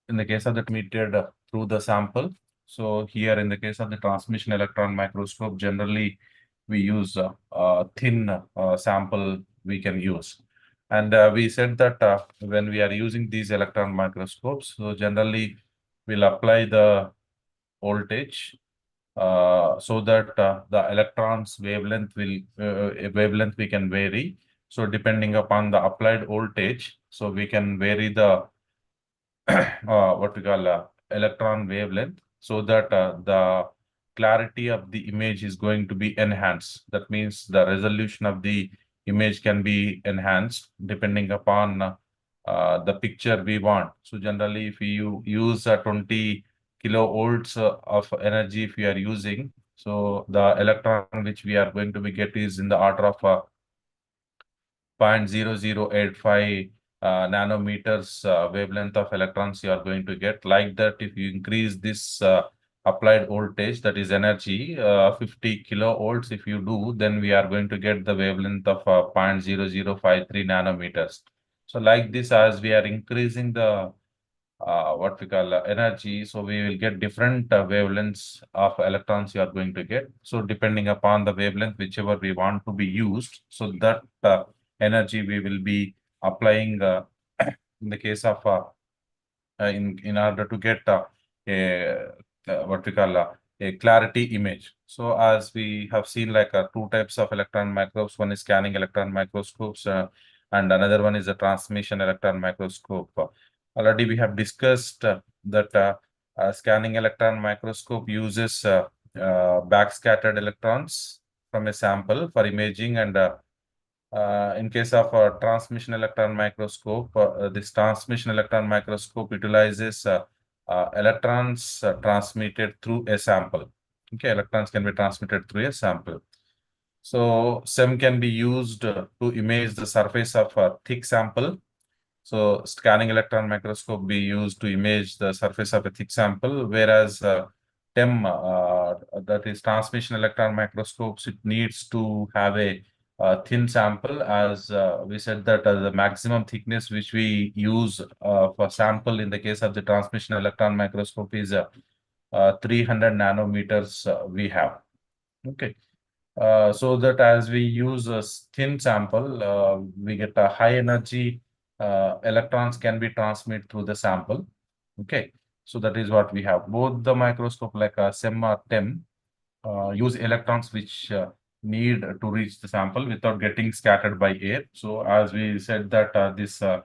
in the case of the transmitted through the sample. So here in the case of the transmission electron microscope, generally we use a thin sample we can use. And we said that when we are using these electron microscopes, so generally we'll apply the voltage so that the electrons wavelength we can vary. So depending upon the applied voltage, so we can vary the what we call electron wavelength so that the clarity of the image is going to be enhanced. That means the resolution of the image can be enhanced depending upon the picture we want. So generally, if you use 20 kilovolts of energy, if we are using, so the electron which we are going to be get is in the order of 0.0085 nanometers wavelength of electrons you are going to get. Like that, if you increase this applied voltage, that is energy, 50 kilovolts, if you do, then we are going to get the wavelength of 0.0053 nanometers. So like this, as we are increasing the what we call energy, so we will get different wavelengths of electrons you are going to get. So depending upon the wavelength, whichever we want to be used, so that energy we will be applying in the case of in order to get a what we call a clarity image. So as we have seen, like two types of electron microscopes, one is scanning electron microscopes and another one is a transmission electron microscope. Already we have discussed that scanning electron microscope uses backscattered electrons from a sample for imaging, and in case of a transmission electron microscope, this transmission electron microscope utilizes electrons transmitted through a sample. Okay, electrons can be transmitted through a sample. So SEM can be used to image the surface of a thick sample. So scanning electron microscope be used to image the surface of a thick sample, whereas TEM, that is transmission electron microscopes, it needs to have a thin sample, as we said that the maximum thickness which we use for sample in the case of the transmission electron microscope is 300 nanometers we have. Okay. So that as we use a thin sample, we get a high energy electrons can be transmitted through the sample. Okay, so that is what we have. Both the microscope like SEM or TEM use electrons which need to reach the sample without getting scattered by air. So as we said that this uh,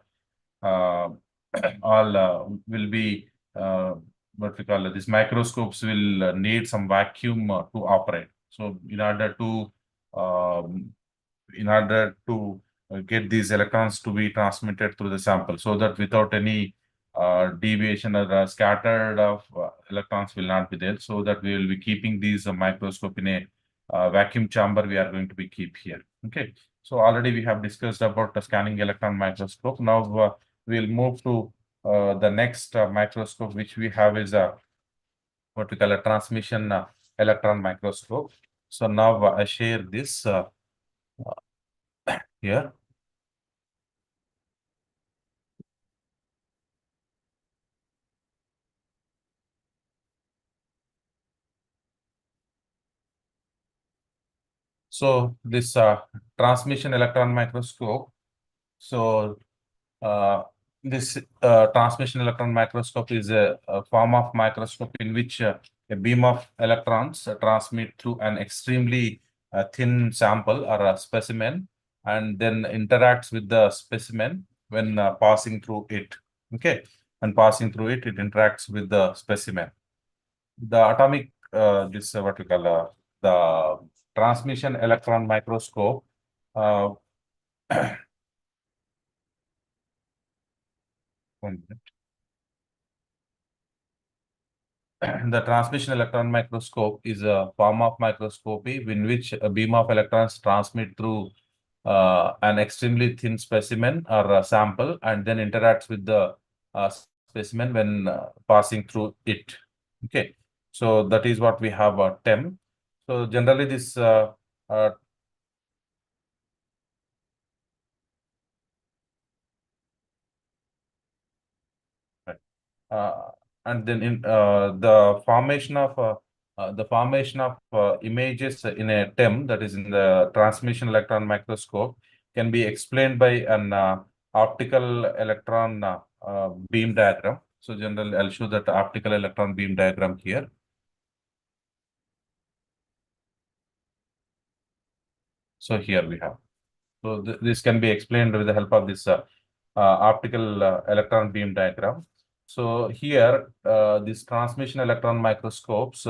all will be what we call these microscopes will need some vacuum to operate. So um, in order to get these electrons to be transmitted through the sample, so that without any deviation or scattered of electrons will not be there. So that we will be keeping these microscope in a vacuum chamber we are going to be keep here. Okay. So already we have discussed about the scanning electron microscope. Now we'll move to the next microscope which we have is what we call a transmission electron microscope. So now I share this here. So this transmission electron microscope. So uh, this transmission electron microscope is a form of microscope in which a beam of electrons transmit through an extremely thin sample or a specimen, and then interacts with the specimen when passing through it. Okay, and passing through it, it interacts with the specimen. The atomic, this what we call the transmission electron microscope. Uh, one minute. The transmission electron microscope is a form of microscopy in which a beam of electrons transmit through an extremely thin specimen or a sample and then interacts with the uh, specimen when passing through it. Okay, so that is what we have TEM. So generally this uh, uh, and then in the formation of images in a TEM, that is in the transmission electron microscope, can be explained by an optical electron beam diagram. So generally, I'll show that optical electron beam diagram here. So here we have. So this can be explained with the help of this optical electron beam diagram. So here, these transmission electron microscopes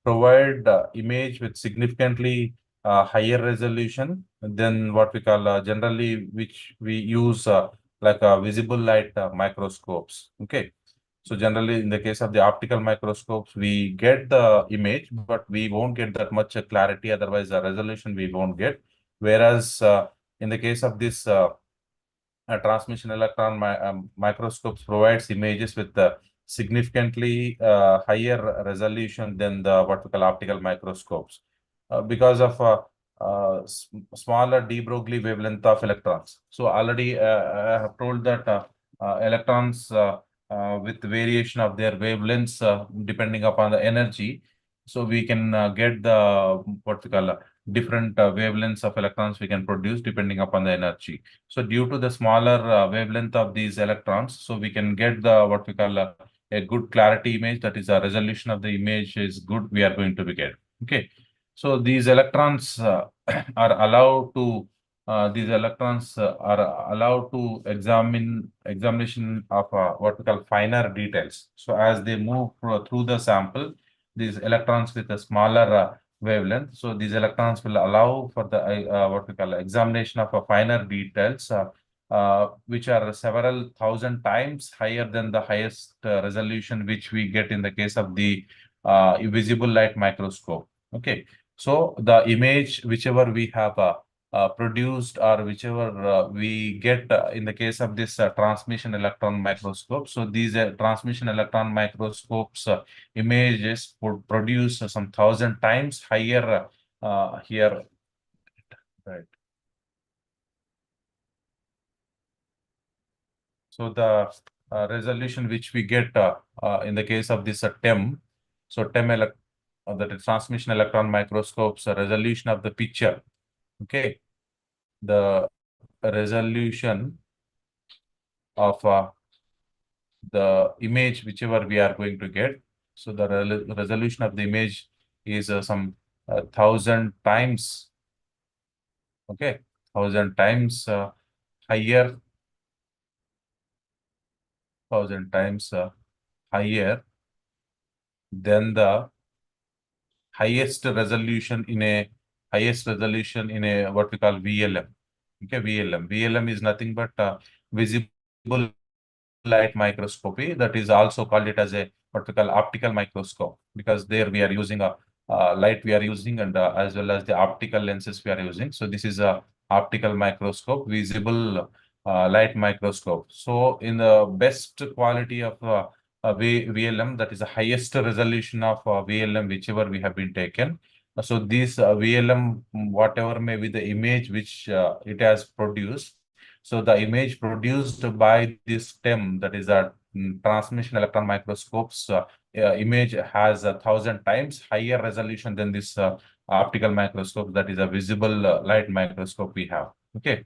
provide image with significantly higher resolution than what we call generally, which we use like visible light microscopes. Okay. So generally, in the case of the optical microscopes, we get the image, but we won't get that much clarity. Otherwise, the resolution we won't get. Whereas in the case of this transmission electron microscopes provides images with significantly higher resolution than the what we call optical microscopes because of smaller de Broglie wavelength of electrons. So already I have told that electrons with variation of their wavelengths depending upon the energy. So we can get the what we call different wavelengths of electrons we can produce depending upon the energy. So due to the smaller wavelength of these electrons, so we can get the what we call a good clarity image. That is, the resolution of the image is good. We are going to be get. Okay. So these electrons are allowed to examination of what we call finer details. So as they move through the sample, these electrons with a smaller wavelength. So these electrons will allow for the what we call examination of a finer details, which are several thousand times higher than the highest resolution which we get in the case of the visible light microscope. Okay, so the image whichever we have produced or whichever we get in the case of this transmission electron microscope. So these transmission electron microscopes images would produce some thousand times higher here, right? So the resolution which we get in the case of this TEM, so TEM that is transmission electron microscopes resolution of the picture. Okay, the resolution of the image whichever we are going to get. So the resolution of the image is some thousand times. Okay, thousand times higher, thousand times higher than the highest resolution in a what we call VLM. Okay, VLM is nothing but visible light microscopy. That is also called it as a what we call optical microscope, because there we are using a light we are using, and as well as the optical lenses we are using. So this is a optical microscope, visible light microscope. So in the best quality of VLM, that is the highest resolution of VLM whichever we have been taken. So this VLM, whatever may be the image which it has produced, so the image produced by this STEM, that is a transmission electron microscopes, image has 1,000 times higher resolution than this optical microscope, that is a visible light microscope we have. Okay.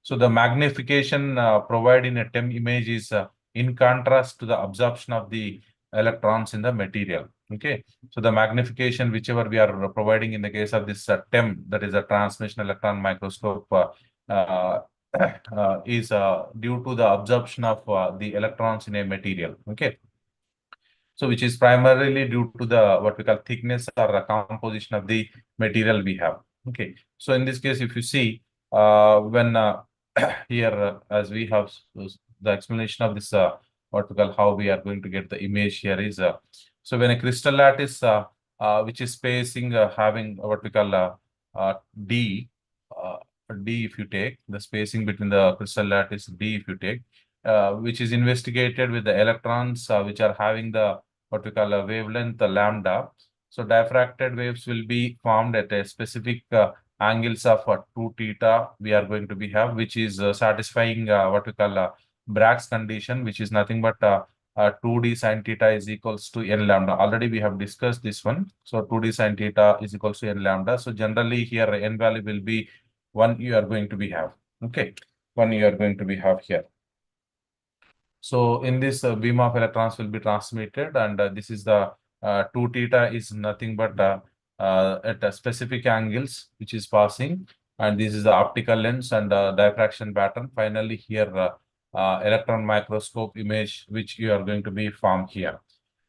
So the magnification provided in a TEM image is in contrast to the absorption of the electrons in the material. Okay. So the magnification whichever we are providing in the case of this TEM, that is a transmission electron microscope, is due to the absorption of the electrons in a material. Okay. So which is primarily due to the what we call thickness or composition of the material we have. Okay. So in this case, if you see when here as we have the explanation of this what we call how we are going to get the image here is so when a crystal lattice which is spacing having what we call D uh, D if you take the spacing between the crystal lattice D if you take which is investigated with the electrons which are having the what we call a wavelength lambda. So diffracted waves will be formed at a specific angles of 2 theta we are going to be have, which is satisfying what we call Bragg's condition, which is nothing but 2d sine theta is equals to n lambda. Already we have discussed this one. So 2d sine theta is equals to n lambda. So generally here n value will be 1 you are going to be have. Okay. 1 you are going to be have here. So in this beam of electrons will be transmitted, and this is the 2 theta is nothing but at specific angles which is passing, and this is the optical lens and diffraction pattern. Finally here electron microscope image which you are going to be formed here.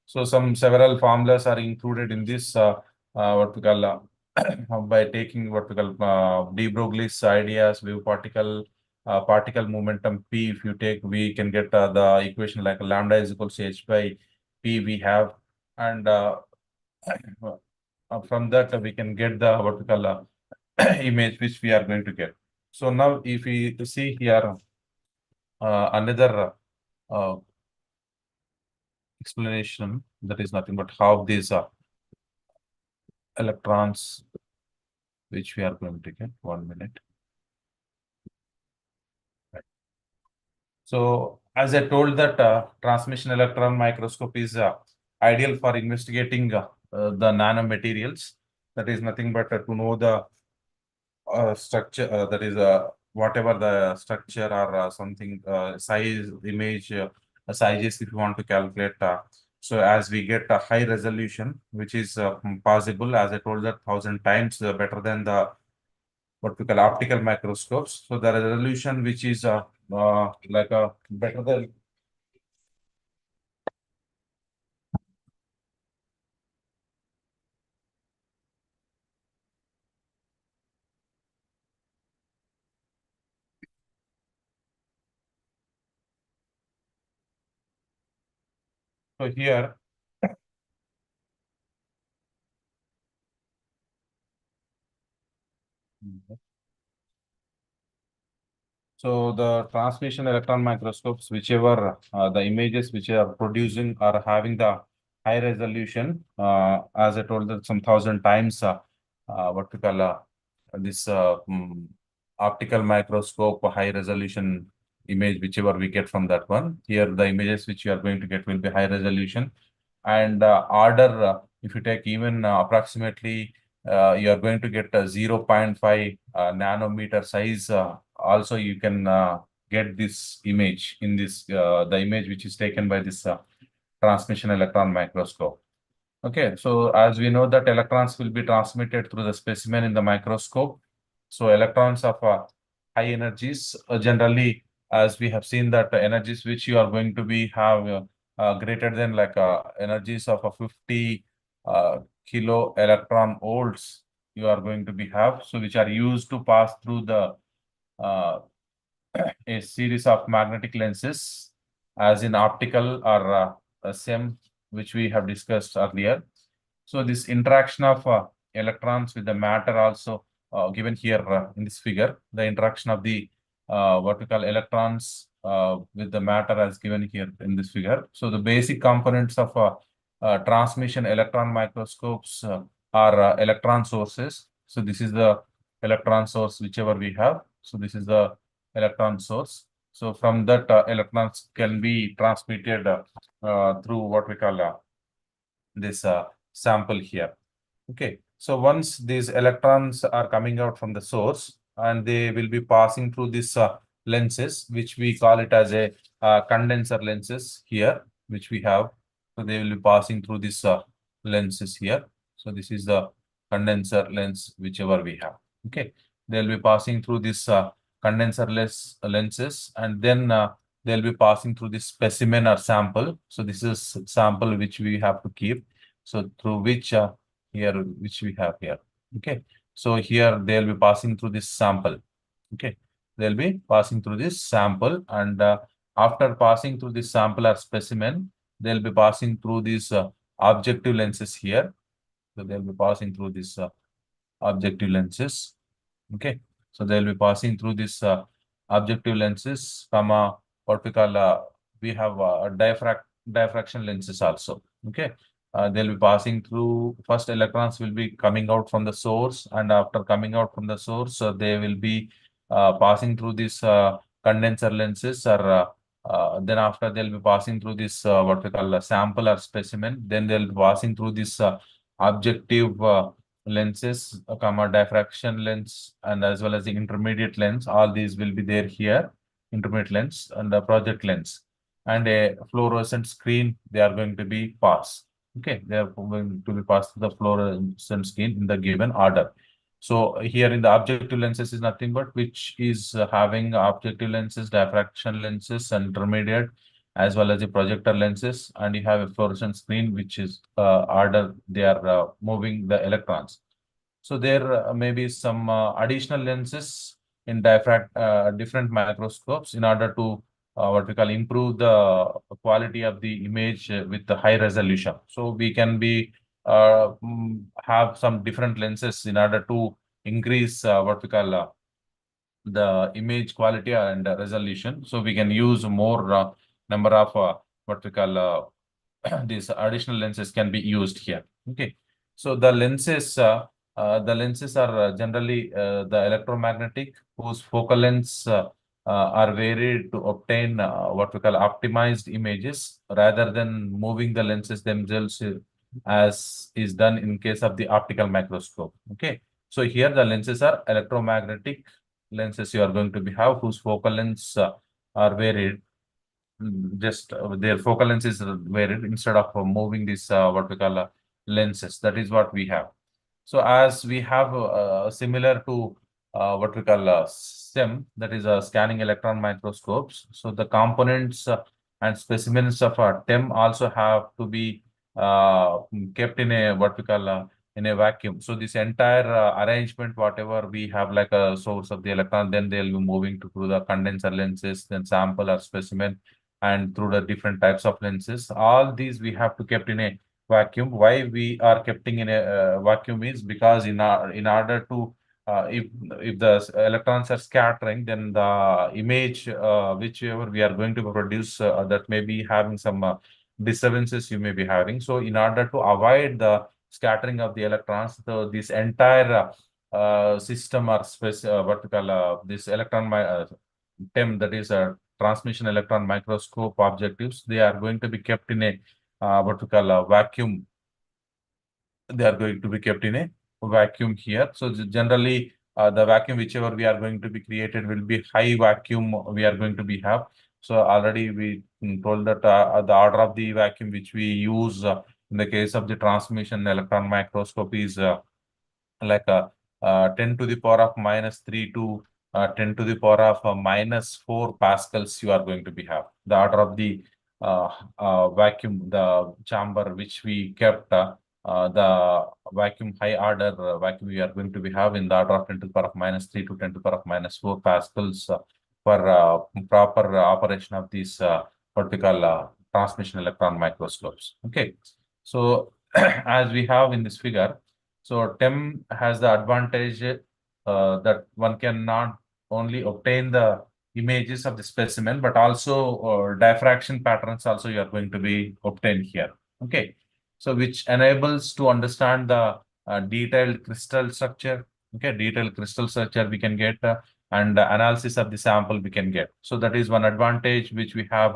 So some several formulas are included in this what we call by taking what we call de Broglie's ideas, wave particle, particle momentum P. If you take, we can get the equation like lambda is equal to h by P we have, and from that we can get the what we call image which we are going to get. So now if we see here another uh, explanation, that is nothing but how these electrons which we are going to get. 1 minute. Right. So as I told that transmission electron microscope is ideal for investigating the nanomaterials. That is nothing but to know the structure, that is whatever the structure or something size image sizes if you want to calculate. So as we get a high resolution, which is possible, as I told that 1,000 times better than the what we call optical microscopes. So the resolution which is like a better than. So here. So the transmission electron microscopes, whichever the images which are producing are having the high resolution, as I told that some 1,000 times, what we call this optical microscope high resolution image, whichever we get from that one. Here, the images which you are going to get will be high resolution, and order. If you take even approximately, you are going to get a 0.5 nanometer size. Also, you can get this image in this the image which is taken by this transmission electron microscope. Okay, so as we know that electrons will be transmitted through the specimen in the microscope. So electrons of high energies generally, as we have seen that energies which you are going to be have greater than like energies of a 50 kilo electron volts you are going to be have, so which are used to pass through the uh, a series of magnetic lenses as in optical or SEM, which we have discussed earlier. So this interaction of electrons with the matter also given here in this figure, the interaction of the what we call electrons with the matter as given here in this figure. So the basic components of transmission electron microscopes are electron sources. So this is the electron source whichever we have. So this is the electron source. So from that electrons can be transmitted through what we call this sample here. Okay, so once these electrons are coming out from the source and they will be passing through these lenses, which we call it as a condenser lenses here, which we have. So they will be passing through these lenses here. So this is the condenser lens, whichever we have. Okay, they'll be passing through this condenser lenses, and then they'll be passing through this specimen or sample. So this is sample which we have to keep. So through which here, which we have here. Okay. So here they'll be passing through this sample. Okay. They'll be passing through this sample, and after passing through this sample or specimen, they'll be passing through these objective lenses here. So they'll be passing through these objective lenses. Okay. So they'll be passing through this objective lenses from what we call we have diffraction lenses also. Okay. They'll be passing through, first electrons will be coming out from the source, and after coming out from the source, they will be passing through these condenser lenses or Then after they'll be passing through this what we call a sample or specimen. Then they'll be passing through this objective lenses, comma diffraction lens, and as well as the intermediate lens. All these will be there here. Intermediate lens and the project lens and a fluorescent screen. They are going to be passed. Okay, they are going to be passed to the fluorescent screen in the given order. So here in the objective lenses is nothing but which is having objective lenses, diffraction lenses, and intermediate, as well as the projector lenses, and you have a fluorescent screen which is order they are moving the electrons. So there may be some additional lenses in different microscopes in order to what we call improve the quality of the image with the high resolution. So we can be have some different lenses in order to increase what we call the image quality and resolution. So we can use more number of what we call these additional lenses can be used here. Okay, so the lenses are generally the electromagnetic whose focal lengths are varied to obtain what we call optimized images rather than moving the lenses themselves as is done in case of the optical microscope. Okay, so here the lenses are electromagnetic lenses you are going to be have whose focal lengths are varied. Just their focal length is varied instead of moving this what we call lenses. That is what we have. So as we have similar to what we call SEM, that is scanning electron microscopes. So the components and specimens of TEM also have to be kept in a what we call in a vacuum. So this entire arrangement, whatever we have like a source of the electron, then they'll be moving to through the condenser lenses, then sample or specimen, and through the different types of lenses. All these we have to kept in a vacuum. Why we are keeping in a vacuum is because in order to if the electrons are scattering, then the image whichever we are going to produce that may be having some disturbances you may be having. So in order to avoid the scattering of the electrons, so this entire system or what we call this TEM, that is a transmission electron microscope objectives, they are going to be kept in a what we call a vacuum. They are going to be kept in a vacuum here. So generally, the vacuum whichever we are going to be created will be high vacuum we are going to be have. So already we told that the order of the vacuum which we use in the case of the transmission electron microscope is like 10 to the power of -3 to 10 to the power of -4 pascals you are going to be have. The order of the vacuum, the chamber which we kept, the vacuum high order vacuum we are going to be have in the order of 10 to the power of -3 to 10 to the power of -4 pascals for proper operation of these what we call transmission electron microscopes. Okay, so as we have in this figure, so TEM has the advantage that one can not only obtain the images of the specimen, but also diffraction patterns also you are going to be obtained here. Okay, so which enables to understand the detailed crystal structure. Okay, detailed crystal structure we can get and analysis of the sample we can get. So that is one advantage which we have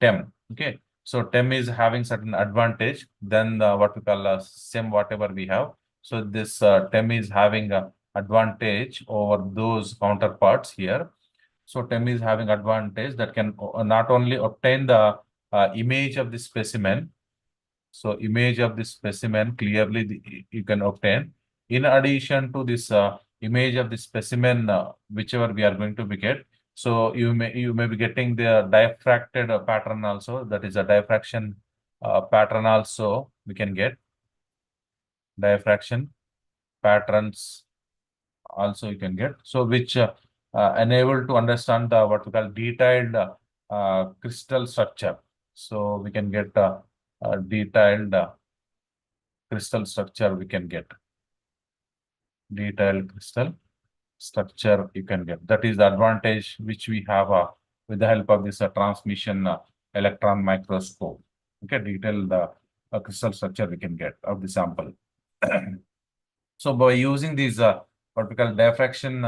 TEM. Okay, so TEM is having certain advantage than what we call SEM, whatever we have. So this TEM is having a advantage over those counterparts here. So TEM is having advantage that can not only obtain the image of the specimen. So image of the specimen clearly you can obtain. In addition to this image of the specimen, whichever we are going to be get. So you may be getting the diffracted pattern also. That is a diffraction pattern also we can get. Diffraction patterns also you can get. So which enable to understand the what we call detailed crystal structure. So we can get detailed crystal structure we can get. Detailed crystal structure you can get. That is the advantage which we have with the help of this transmission electron microscope. Okay, detailed crystal structure we can get of the sample. So by using these what we call diffraction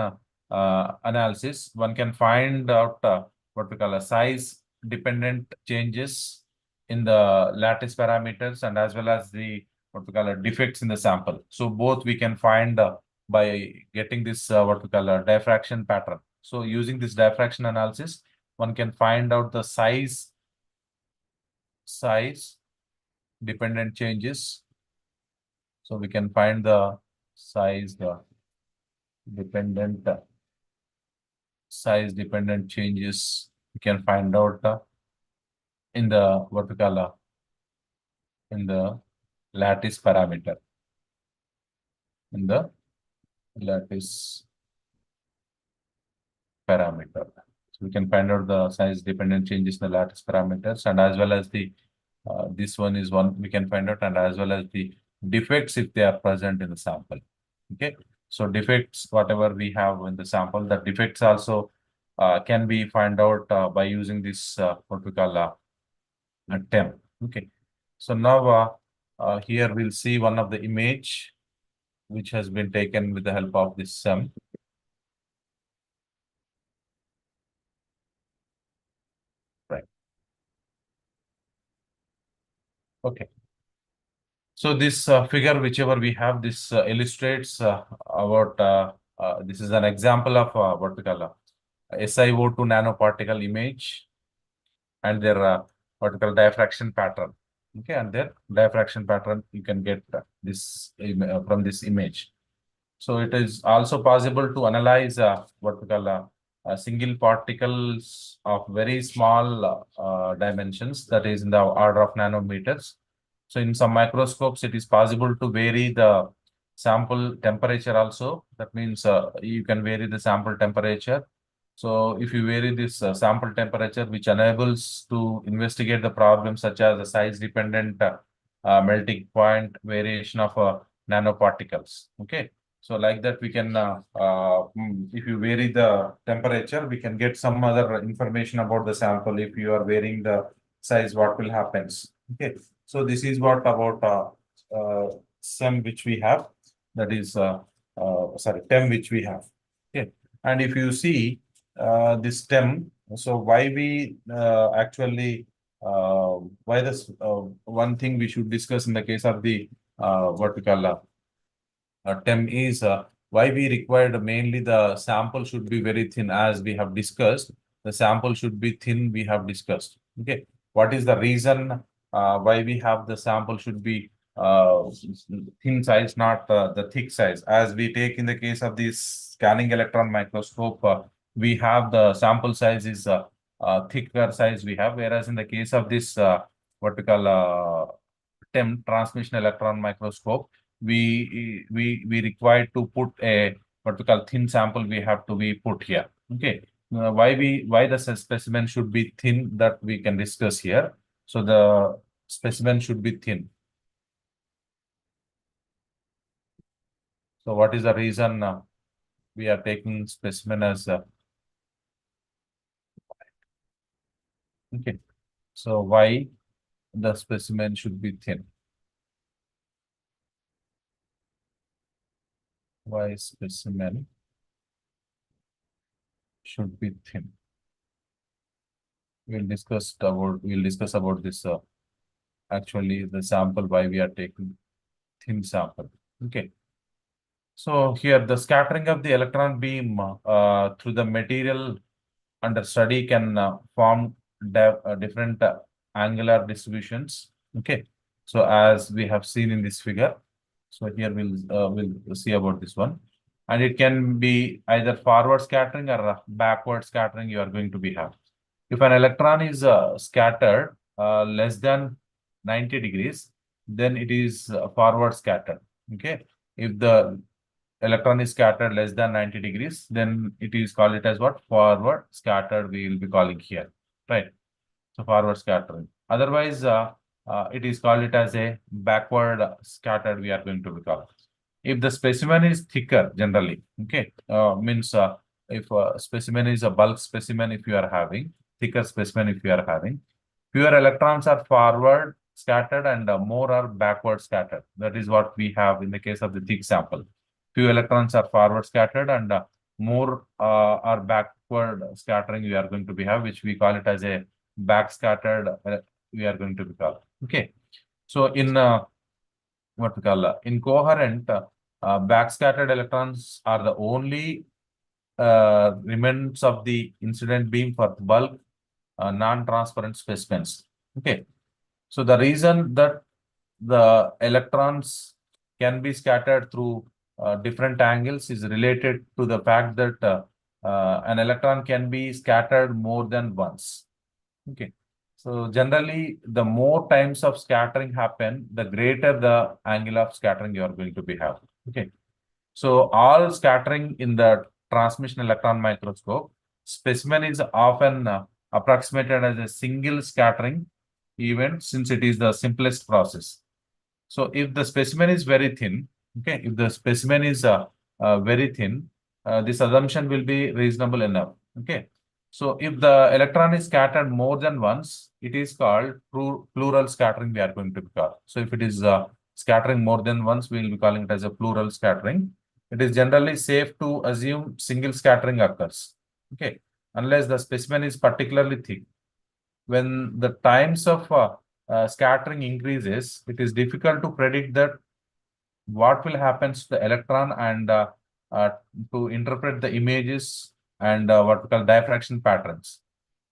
analysis, one can find out what we call a size dependent changes in the lattice parameters and as well as the what we call defects in the sample. So both we can find by getting this what we call a diffraction pattern. So using this diffraction analysis, one can find out the size dependent changes. So we can find the dependent size dependent changes. We can find out in the what we call in the lattice parameter. In the lattice parameter. So we can find out the size dependent changes in the lattice parameters and as well as the this one is one we can find out and as well as the defects if they are present in the sample. Okay. So defects, whatever we have in the sample, the defects also can be find out by using this what we call a TEM. Okay. So now here we'll see one of the image which has been taken with the help of this SEM. Right. Okay. So this figure, whichever we have, this illustrates about this is an example of what we call SiO2 nanoparticle image and their what we call diffraction pattern. Okay, and their diffraction pattern you can get this from this image. So it is also possible to analyze what we call single particles of very small dimensions, that is in the order of nanometers. So in some microscopes, it is possible to vary the sample temperature also. That means you can vary the sample temperature. So if you vary this sample temperature, which enables to investigate the problems such as the size dependent melting point variation of nanoparticles. Okay. So like that, we can, if you vary the temperature, we can get some other information about the sample. If you are varying the size, what will happen? Okay. So this is what about SEM which we have. That is, sorry, TEM which we have. Okay. And if you see this TEM, so why we actually, why this one thing we should discuss in the case of the what we call TEM is why we required mainly the sample should be very thin as we have discussed. The sample should be thin we have discussed. Okay. What is the reason why we have the sample should be thin size, not the thick size? As we take in the case of this scanning electron microscope, we have the sample size is thicker size we have, whereas in the case of this what we call TEM transmission electron microscope, we required to put a what we call thin sample we have to be put here. Okay. Why the specimen should be thin, that we can discuss here. So the specimen should be thin. So what is the reason we are taking specimen as okay. So why the specimen should be thin? Why specimen should be thin? We'll discuss about this actually the sample, why we are taking thin sample. Okay. So here the scattering of the electron beam through the material under study can form different angular distributions. Okay. So as we have seen in this figure, so here we'll see about this one, and it can be either forward scattering or backward scattering you are going to be have. If an electron is scattered less than 90 degrees, then it is forward scattered. Okay. If the electron is scattered less than 90 degrees, then it is called it as what? Forward scattered we will be calling here. Right. So forward scattering. Otherwise, it is called it as a backward scattered we are going to be calling. If the specimen is thicker generally, okay, means if specimen is a bulk specimen, if you are having thicker specimen, if you are having fewer electrons are forward scattered and more are backward scattered. That is what we have in the case of the thick sample. Few electrons are forward scattered and more are backward scattering we are going to be have, which we call it as a backscattered we are going to be called. Okay. So in what we call in coherent, backscattered electrons are the only remnants of the incident beam for bulk non-transparent specimens. Okay. So the reason that the electrons can be scattered through different angles is related to the fact that an electron can be scattered more than once. Okay. So generally, the more times of scattering happen, the greater the angle of scattering you are going to be have. Okay. So all scattering in the transmission electron microscope, specimen is often approximated as a single scattering event since it is the simplest process. So if the specimen is very thin, okay, if the specimen is very thin, this assumption will be reasonable enough. Okay. So if the electron is scattered more than once, it is called plural scattering we are going to call. So if it is scattering more than once, we will be calling it as a plural scattering. It is generally safe to assume single scattering occurs. Okay. Unless the specimen is particularly thick. When the times of scattering increases, it is difficult to predict that what will happen to the electron and uh, to interpret the images and what we call diffraction patterns.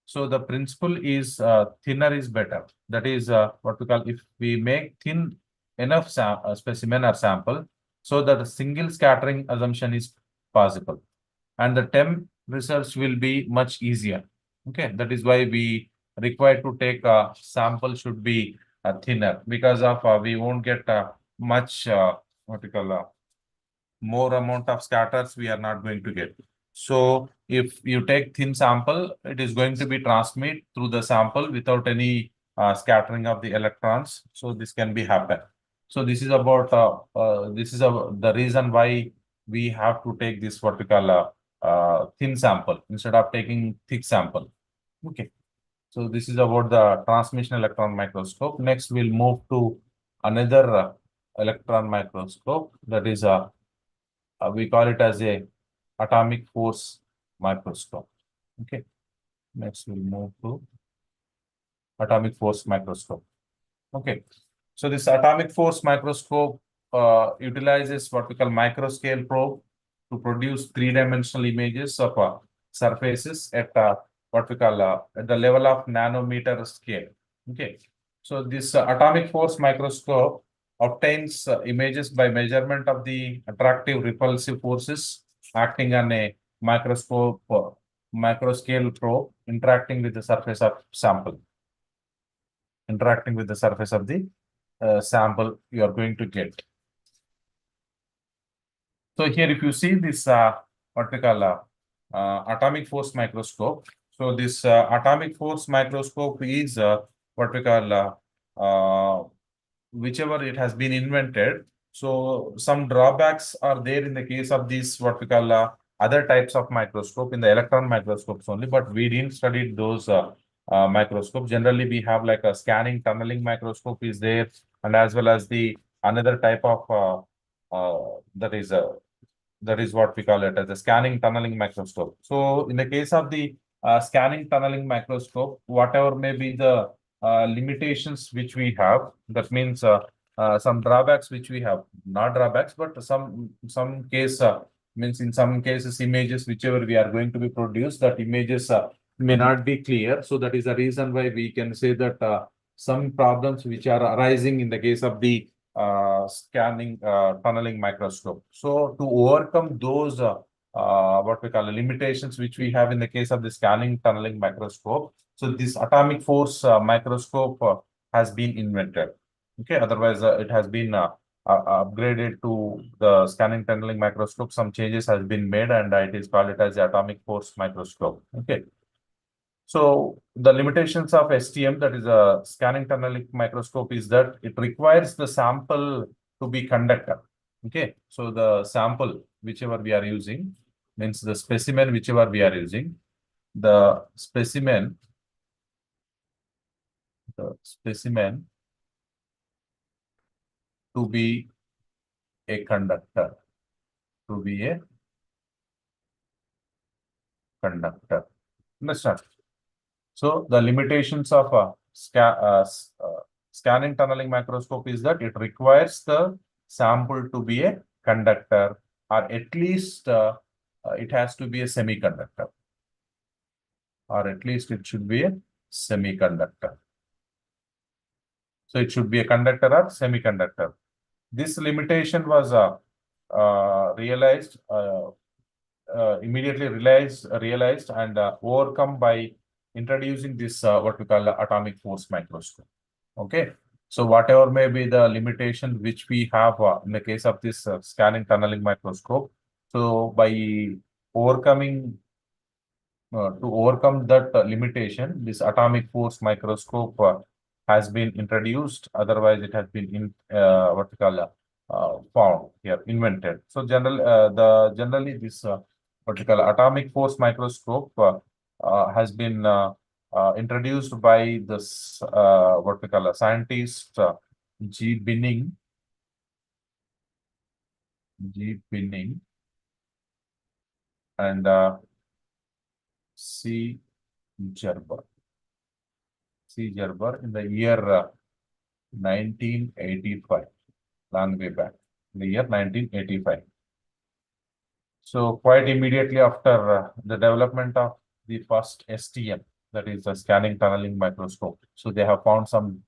So the principle is thinner is better. That is what we call if we make thin enough specimen or sample so that a single scattering assumption is possible. And the TEM research will be much easier. Okay, that is why we require to take a sample should be thinner because of we won't get much what we call more amount of scatters we are not going to get. So if you take thin sample, it is going to be transmit through the sample without any scattering of the electrons. So this can be happen. So this is about the reason why we have to take this what we call thin sample instead of taking thick sample. Okay. So this is about the transmission electron microscope. Next, we'll move to another electron microscope that is we call it as a atomic force microscope. Okay. Next, we'll move to atomic force microscope. Okay. So this atomic force microscope utilizes what we call microscale probe to produce three-dimensional images of surfaces at what we call at the level of nanometer scale. Okay. So this atomic force microscope obtains images by measurement of the attractive repulsive forces acting on a microscope microscale probe interacting with the surface of sample, interacting with the surface of the sample you are going to get. So here, if you see this, what we call atomic force microscope. So this atomic force microscope is what we call whichever it has been invented. So some drawbacks are there in the case of these what we call other types of microscope in the electron microscopes only, but we didn't study those microscopes. Generally, we have like a scanning tunneling microscope is there, and as well as the another type of that is what we call it as a scanning tunneling microscope. So in the case of the scanning tunneling microscope, whatever may be the limitations which we have, that means some drawbacks which we have, not drawbacks, but some case means in some cases images whichever we are going to be produced, that images may not be clear. So that is the reason why we can say that some problems which are arising in the case of the scanning tunneling microscope. So to overcome those what we call limitations which we have in the case of the scanning tunneling microscope, so this atomic force microscope has been invented. Okay, otherwise it has been upgraded to the scanning tunneling microscope. Some changes has been made, and it is called it as the atomic force microscope. Okay. So the limitations of STM, that is a scanning tunneling microscope, is that it requires the sample to be conductor. Okay, so the sample whichever we are using means the specimen whichever we are using, the specimen to be a conductor, to be a conductor. Understand? So the limitations of scanning tunneling microscope is that it requires the sample to be a conductor, or at least it has to be a semiconductor, or at least it should be a semiconductor. So it should be a conductor or semiconductor. This limitation was realized immediately realized and overcome by introducing this what we call atomic force microscope. Okay, so whatever may be the limitation which we have in the case of this scanning tunneling microscope, so by overcoming to overcome that limitation, this atomic force microscope has been introduced. Otherwise, it has been what we call found here, invented. So generally this what we call atomic force microscope has been introduced by this what we call a scientist G. Binning and C. Gerber. In the year 1985, long way back, in the year 1985. So quite immediately after the development of the first STM, that is the scanning tunneling microscope. So they have found some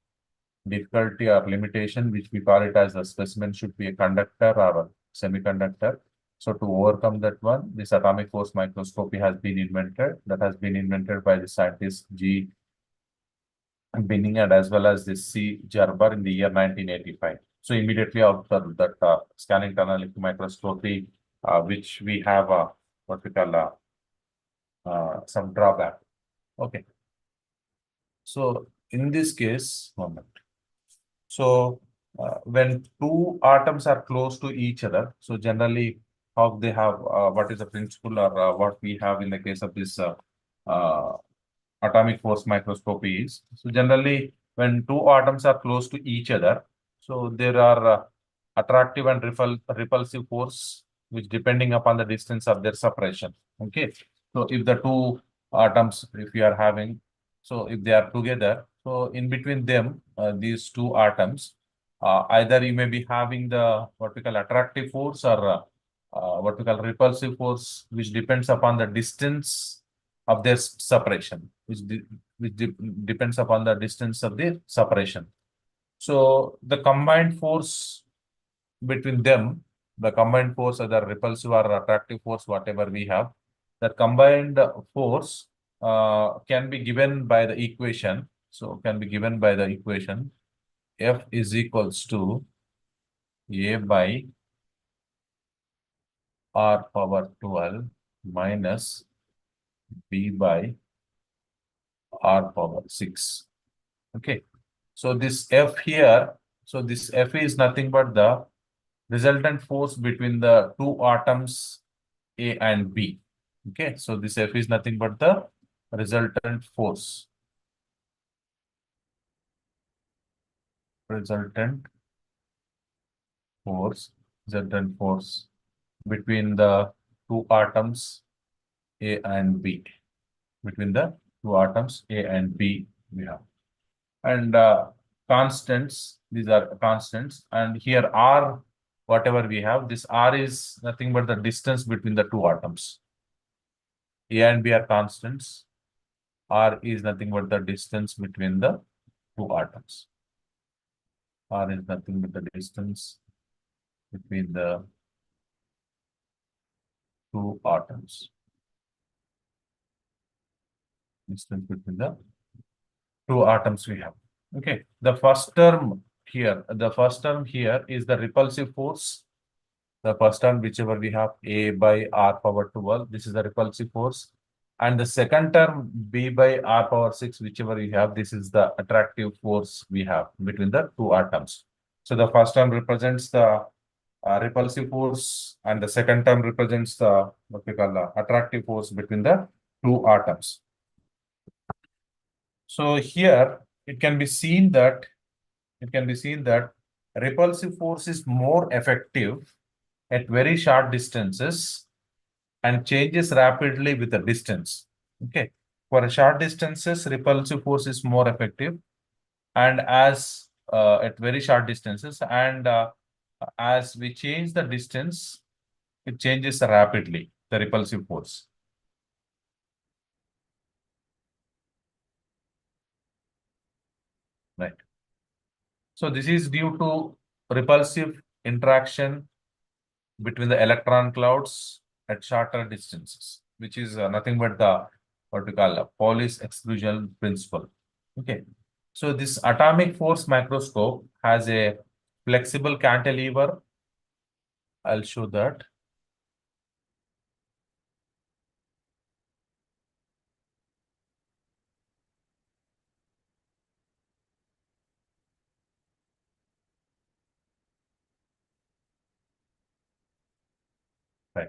difficulty or limitation, which we call it as the specimen should be a conductor or a semiconductor. So to overcome that one, this atomic force microscopy has been invented. That has been invented by the scientist G. Binning and as well as this C. Gerber in the year 1985. So immediately after that scanning tunneling microscopy, which we have what we call some drawback. Okay. So in this case, moment. So when two atoms are close to each other, so generally how they have what is the principle or what we have in the case of this uh, atomic force microscopy is. So generally, when two atoms are close to each other, so there are attractive and repulsive force, which depending upon the distance of their separation. Okay. So if the two atoms, if you are having, so if they are together, so in between them, these two atoms, either you may be having the what we call attractive force or what we call repulsive force, which depends upon the distance of their separation, which depends upon the distance of the separation. So the combined force between them, the combined force or the repulsive or attractive force, whatever we have, that combined force can be given by the equation. So can be given by the equation F is equals to A by R power 12 minus B by R power 6. Okay. So this F here, so this F is nothing but the resultant force between the two atoms A and B. Okay. So this F is nothing but the resultant force. Resultant force between the two atoms A and B. Between the two atoms A and B we have. And constants, these are constants. And here R, whatever we have, this R is nothing but the distance between the two atoms. A and B are constants. R is nothing but the distance between the two atoms. R is nothing but the distance between the two atoms. Distance between the two atoms we have. Okay. The first term here is the repulsive force. The first term, whichever we have, A by R power 12, this is the repulsive force. And the second term, B by R power 6, whichever we have, this is the attractive force we have between the two atoms. So the first term represents the repulsive force, and the second term represents the what we call the attractive force between the two atoms. So here it can be seen that repulsive force is more effective at very short distances and changes rapidly with the distance. Okay. For short distances, repulsive force is more effective, and as at very short distances, and as we change the distance, it changes rapidly, the repulsive force. Right. So this is due to repulsive interaction between the electron clouds at shorter distances, which is nothing but the what we call a Pauli's exclusion principle. Okay. So this atomic force microscope has a flexible cantilever. I'll show that. Right.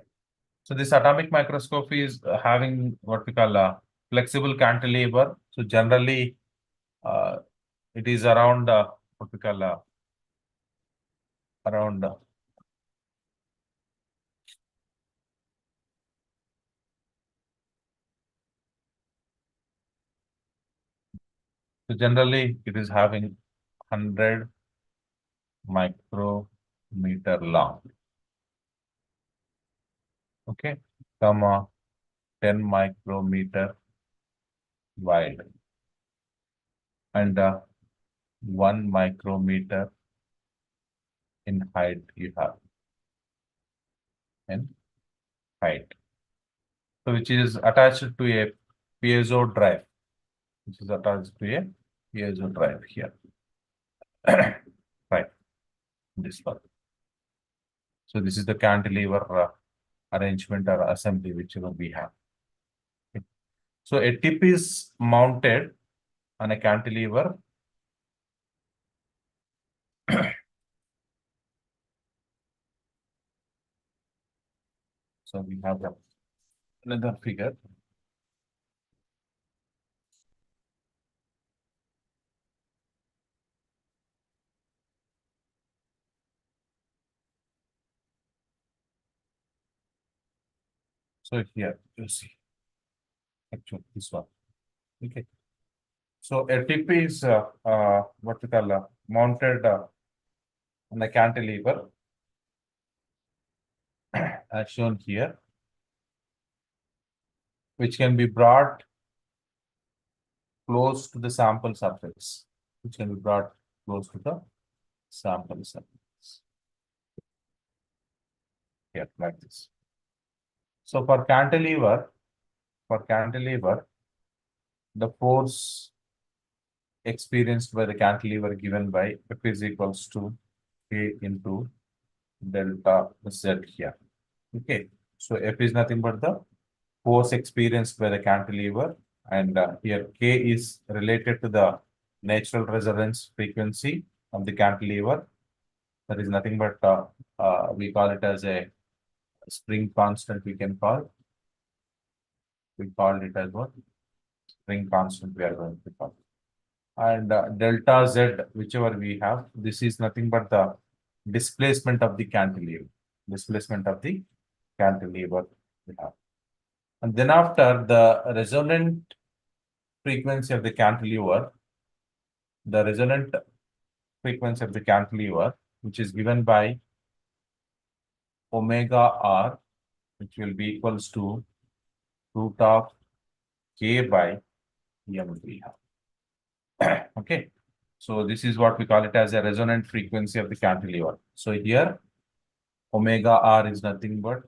So this atomic microscope is having what we call a flexible cantilever. So generally, uh, it is around what we call around so generally it is having 100 micrometer long. Okay, comma 10 micrometer wide and 1 micrometer in height you have in height. So which is attached to a piezo drive, which is attached to a piezo drive here. Right, this one. So this is the cantilever arrangement or assembly whichever we have. Okay. So a tip is mounted on a cantilever. So we have another figure. So here you see actually this one. Okay. So a tip is what we call mounted on a cantilever as shown here, which can be brought close to the sample surface, which can be brought close to the sample surface. Here, like this. So for cantilever, the force experienced by the cantilever given by F is equals to K into delta Z here. Okay. So F is nothing but the force experienced by the cantilever, and here K is related to the natural resonance frequency of the cantilever. That is nothing but we call it as a spring constant. We call it as what? Spring constant we are going to call. And delta Z, whichever we have, this is nothing but the displacement of the cantilever. Displacement of the cantilever we have. And then after the resonant frequency of the cantilever, the resonant frequency of the cantilever, which is given by omega r, which will be equals to root of k by m we have. Okay. So this is what we call it as a resonant frequency of the cantilever. So here omega r is nothing but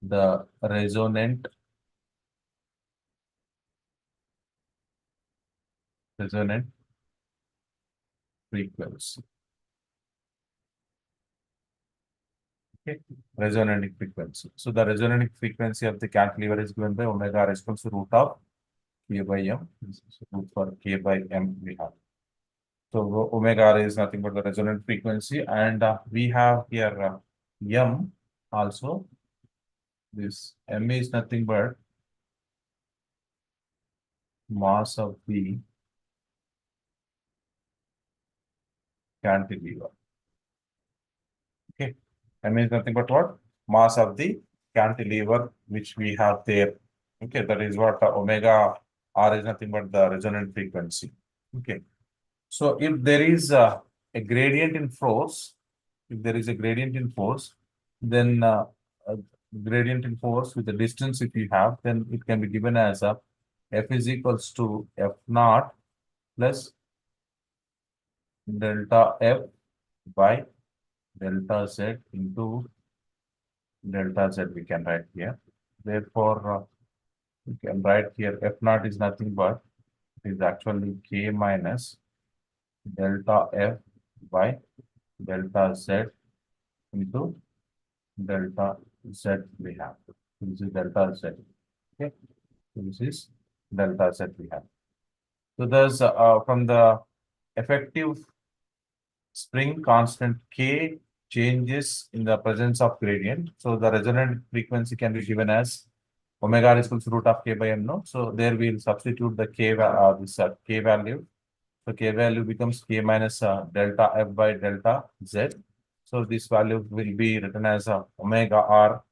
the resonant frequency. Okay, resonant frequency. So the resonant frequency of the cantilever is given by omega r is equals to root of k by m. So root for k by m we have. So omega r is nothing but the resonant frequency, and we have here m also. This m is nothing but mass of the cantilever. Okay, m is nothing but what? Mass of the cantilever which we have there Okay, that is what omega R is nothing but the resonant frequency. Okay. So if there is a gradient in force, if there is a gradient in force, then a gradient in force with the distance if you have, then it can be given as a F is equals to F naught plus delta F by delta Z into delta Z we can write here. Therefore, we can write here F naught is nothing but it is actually K minus delta F by delta Z into delta Z we have. This is delta Z. Okay. This is delta Z we have. So thus from the effective spring constant K changes in the presence of gradient. So the resonant frequency can be given as omega r is equals to root of K by M. No? So there we'll substitute the K, this K value. So K value becomes K minus delta F by delta Z. So this value will be written as omega r.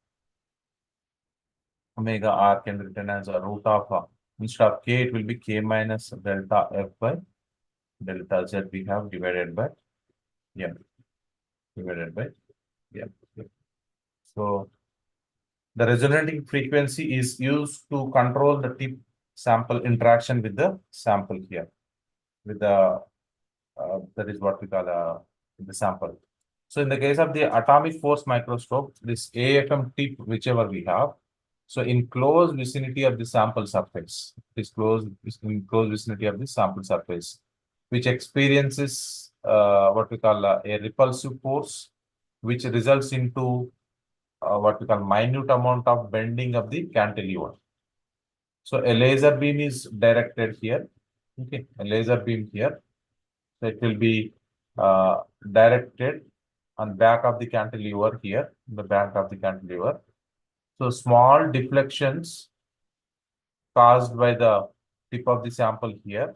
Omega r can be written as a root of, instead of K, it will be K minus delta F by delta Z we have divided by M. Divided by M. So the resonating frequency is used to control the tip sample interaction with the sample here. With the, that is what we call the sample. So in the case of the atomic force microscope, this AFM tip, whichever we have, so in close vicinity of the sample surface, is close in close vicinity of the sample surface, which experiences what we call a repulsive force, which results into what we call minute amount of bending of the cantilever. So a laser beam is directed here. Okay, a laser beam here. So it will be directed on back of the cantilever here, the back of the cantilever. So small deflections caused by the tip of the sample here,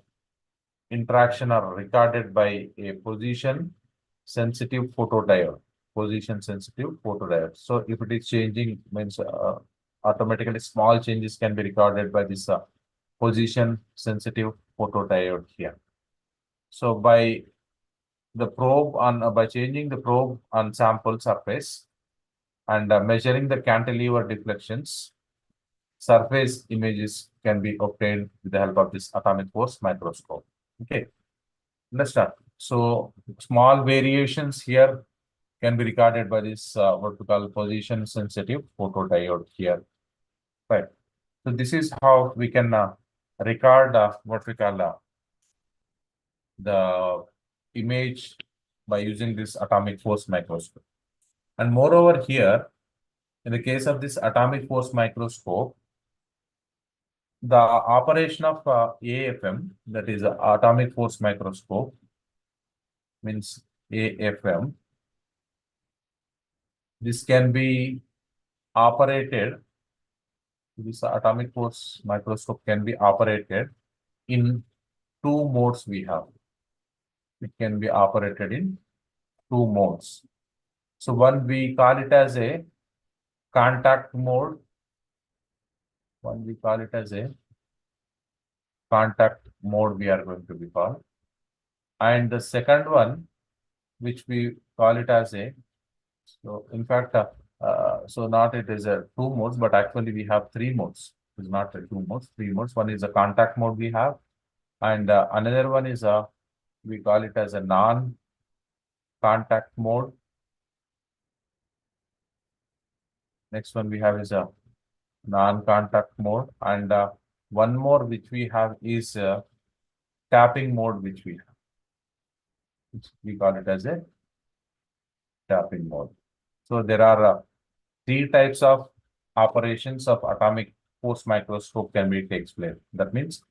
interaction are recorded by a position sensitive photodiode. Position sensitive photodiode. So if it is changing, means automatically small changes can be recorded by this position sensitive photodiode here. So by the probe on by changing the probe on sample surface and measuring the cantilever deflections, surface images can be obtained with the help of this atomic force microscope. Okay, understand. So small variations here can be recorded by this what we call position sensitive photodiode here. Right. So this is how we can record what we call the image by using this atomic force microscope. And moreover here, in the case of this atomic force microscope, the operation of AFM, that is atomic force microscope, means AFM, this can be operated, this atomic force microscope can be operated in two modes we have. It can be operated in two modes. So one we call it as a contact mode. One we call it as a contact mode we are going to be called. And the second one, which we call it as a, so in fact, so not it is a two modes, but actually we have three modes. It's not a two modes, three modes. One is a contact mode we have, and another one is a, we call it as a non-contact mode. Next one we have is a non-contact mode, and one more which we have is tapping mode, which we have. Which we call it as a tapping mode. So there are three types of operations of atomic force microscope can be takes place. That means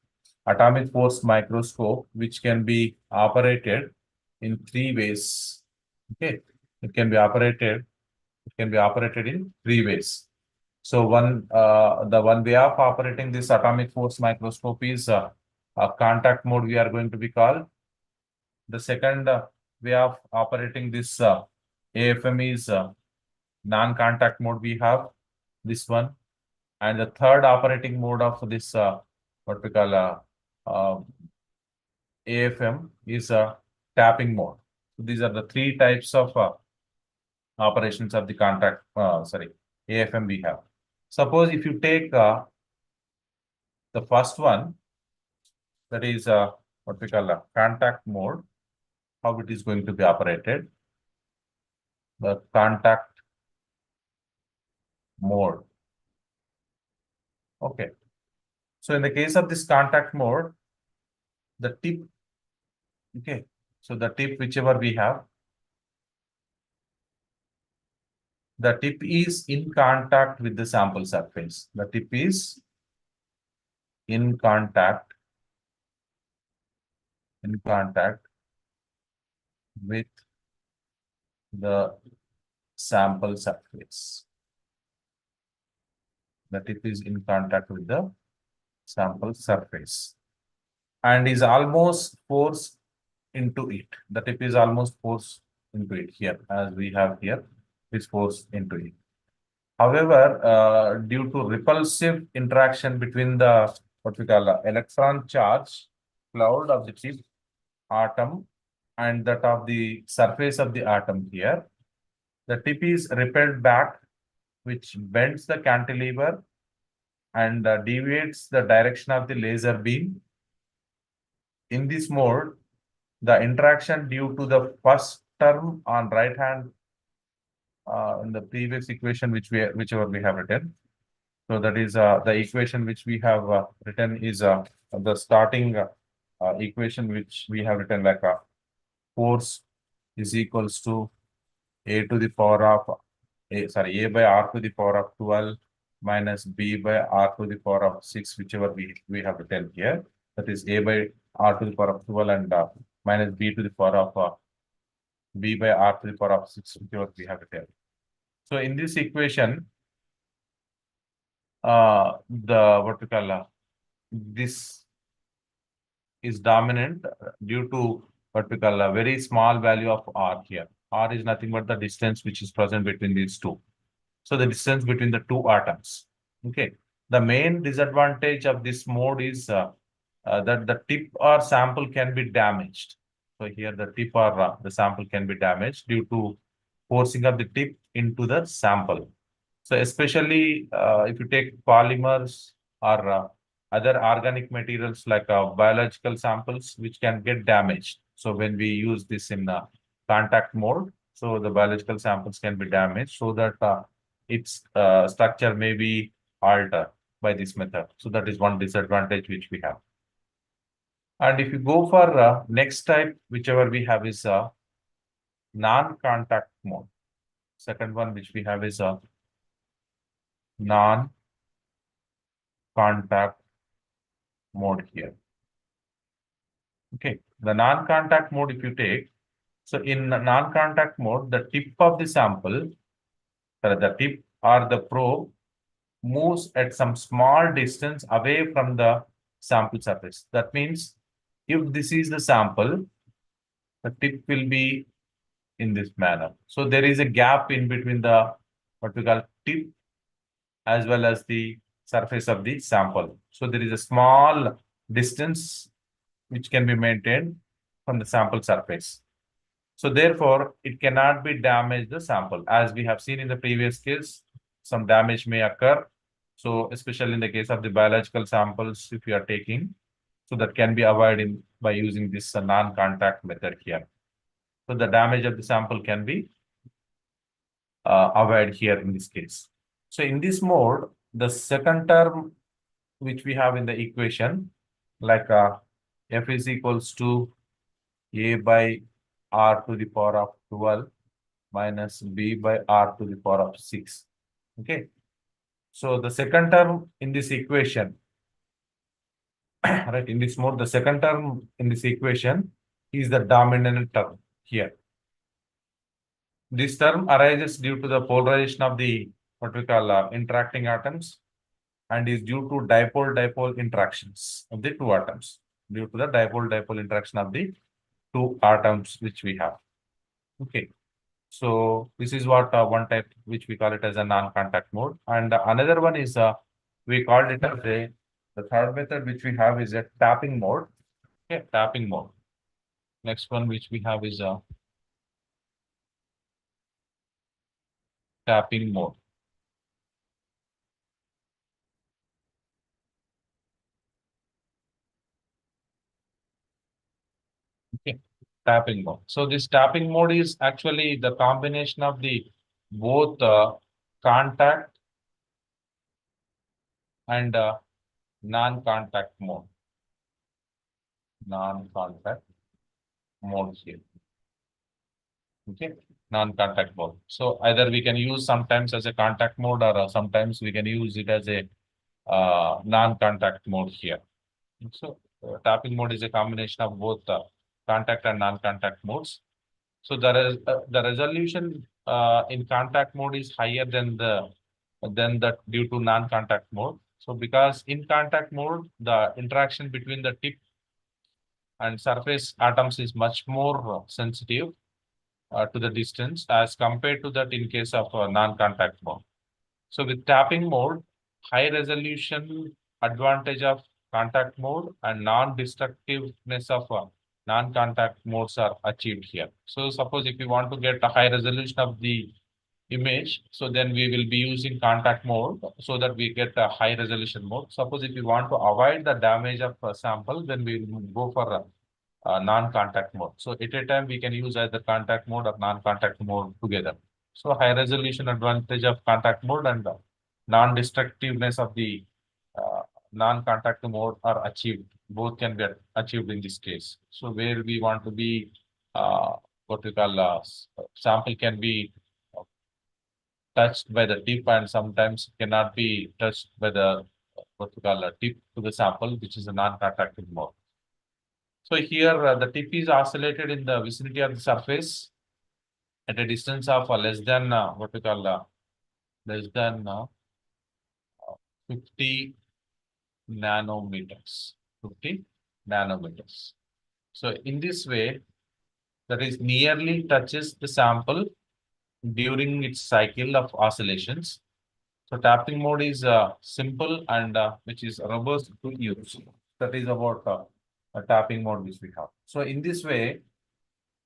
atomic force microscope, which can be operated in three ways. Okay, it can be operated. It can be operated in three ways. So the one way of operating this atomic force microscope is a contact mode. We are going to be called. The second way of operating this AFM is non-contact mode. We have this one. And the third operating mode of this what we call uh, AFM is a tapping mode. So these are the three types of operations of the AFM we have. Suppose if you take the first one, that is what we call a contact mode, how it is going to be operated. The contact mode. Okay. So in the case of this contact mode, the tip, okay. So the tip, whichever we have, the tip is in contact with the sample surface. The tip is in contact with the sample surface. The tip is in contact with the sample surface and is almost forced into it. The tip is almost forced into it here, as we have here, is forced into it. However, due to repulsive interaction between the what we call the electron charge cloud of the tip atom and that of the surface of the atom here, the tip is repelled back, which bends the cantilever and deviates the direction of the laser beam. In this mode, the interaction due to the first term on right hand in the previous equation whichever we have written. So that is the equation which we have written is the starting equation which we have written like force is equals to a to the power of a by r to the power of 12 minus b by r to the power of 6, whichever we have written here. That is a by r to the power of 12 and minus b to the power of b by r to the power of 6, whichever we have written. So in this equation, the what we call this is dominant due to what we call a very small value of r here. R is nothing but the distance which is present between these two. So the distance between the two atoms. Okay. The main disadvantage of this mode is that the tip or sample can be damaged. So here the tip or the sample can be damaged due to forcing of the tip into the sample. So especially if you take polymers or other organic materials like biological samples, which can get damaged. So when we use this in contact mode, so the biological samples can be damaged so that its structure may be altered by this method. So that is one disadvantage which we have. And if you go for next type, whichever we have is non-contact mode. Second one which we have is non-contact mode here. Okay, the non-contact mode if you take, so in non-contact mode, the tip of the sample, the tip or the probe moves at some small distance away from the sample surface. That means if this is the sample, the tip will be in this manner. So there is a gap in between the what we call tip as well as the surface of the sample. So there is a small distance which can be maintained from the sample surface. So therefore, it cannot be damaged the sample. As we have seen in the previous case, some damage may occur. So especially in the case of the biological samples, if you are taking, so that can be avoided by using this non-contact method here. So the damage of the sample can be avoided here in this case. So in this mode, the second term which we have in the equation, like F is equals to A by R to the power of 12 minus B by R to the power of 6. Okay. So the second term in this equation, right, in this mode, the second term in this equation is the dominant term here. This term arises due to the polarization of the what we call interacting atoms and is due to dipole-dipole interactions of the two atoms. Due to the dipole-dipole interaction of the two atoms which we have. Okay. So this is what one type which we call it as a non-contact mode. And another one is We called it as the third method which we have is a tapping mode. Okay, tapping mode. Next one which we have is a tapping mode. Okay, tapping mode. So this tapping mode is actually the combination of the both contact and non-contact mode. Non-contact mode here. Okay, non-contact mode. So either we can use sometimes as a contact mode or sometimes we can use it as a non-contact mode here. So tapping mode is a combination of both contact and non-contact modes. So the resolution in contact mode is higher than the due to non-contact mode. So because in contact mode, the interaction between the tip and surface atoms is much more sensitive to the distance as compared to that in case of non-contact mode. So with tapping mode, high resolution advantage of contact mode and non-destructiveness of non-contact modes are achieved here. So suppose if you want to get a high resolution of the image, so then we will be using contact mode so that we get a high resolution mode. Suppose if you want to avoid the damage of a sample, then we will go for non-contact mode. So at a time we can use either contact mode or non-contact mode together. So high resolution advantage of contact mode and non-destructiveness of the uh, non-contact mode are achieved. Both can be achieved in this case. So where we want to be what we call sample can be touched by the tip and sometimes cannot be touched by the what we call a tip to the sample, which is a non-contact mode. So here the tip is oscillated in the vicinity of the surface at a distance of less than what we call less than 50 nanometers. 50 nanometers. So in this way, that is nearly touches the sample during its cycle of oscillations. So tapping mode is simple and which is robust to use. That is about a tapping mode which we have. So in this way,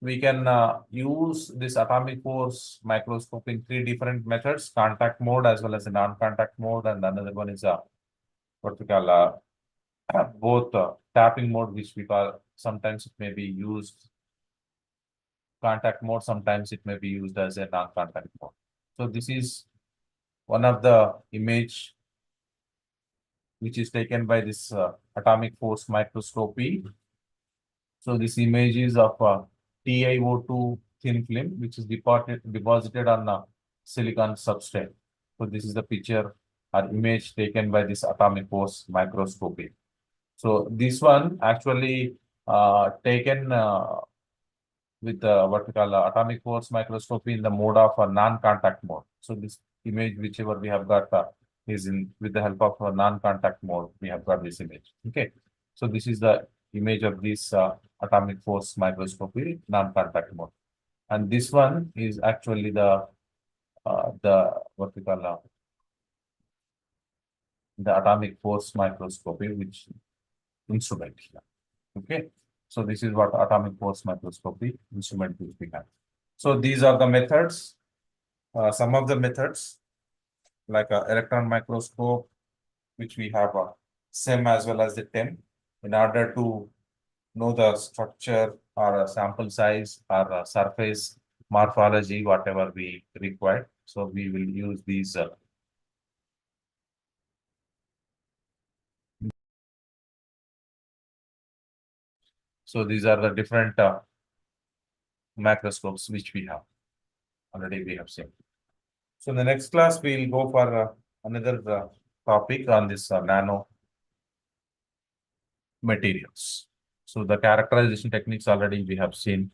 we can use this atomic force microscope in three different methods: contact mode as well as a non-contact mode, and another one is what we call both tapping mode, which we call sometimes it may be used contact mode, sometimes it may be used as a non-contact mode. So this is one of the image which is taken by this atomic force microscopy. So this image is of TiO2 thin film, which is deposited on a silicon substrate. So this is the picture or image taken by this atomic force microscopy. So this one actually taken with what we call atomic force microscopy in the mode of a non-contact mode. So this image, whichever we have got, is in with the help of a non-contact mode. We have got this image. Okay, so this is the image of this atomic force microscopy non-contact mode, and this one is actually the what we call the atomic force microscopy, which instrument here. Okay, so this is what atomic force microscopy instrument which we have. So these are the methods. Some of the methods like electron microscope, which we have SEM as well as the TEM, in order to know the structure or sample size or surface morphology, whatever we require. So we will use these. So these are the different macroscopes which we have already we have seen. So in the next class, we'll go for another topic on this nano materials. So the characterization techniques already we have seen.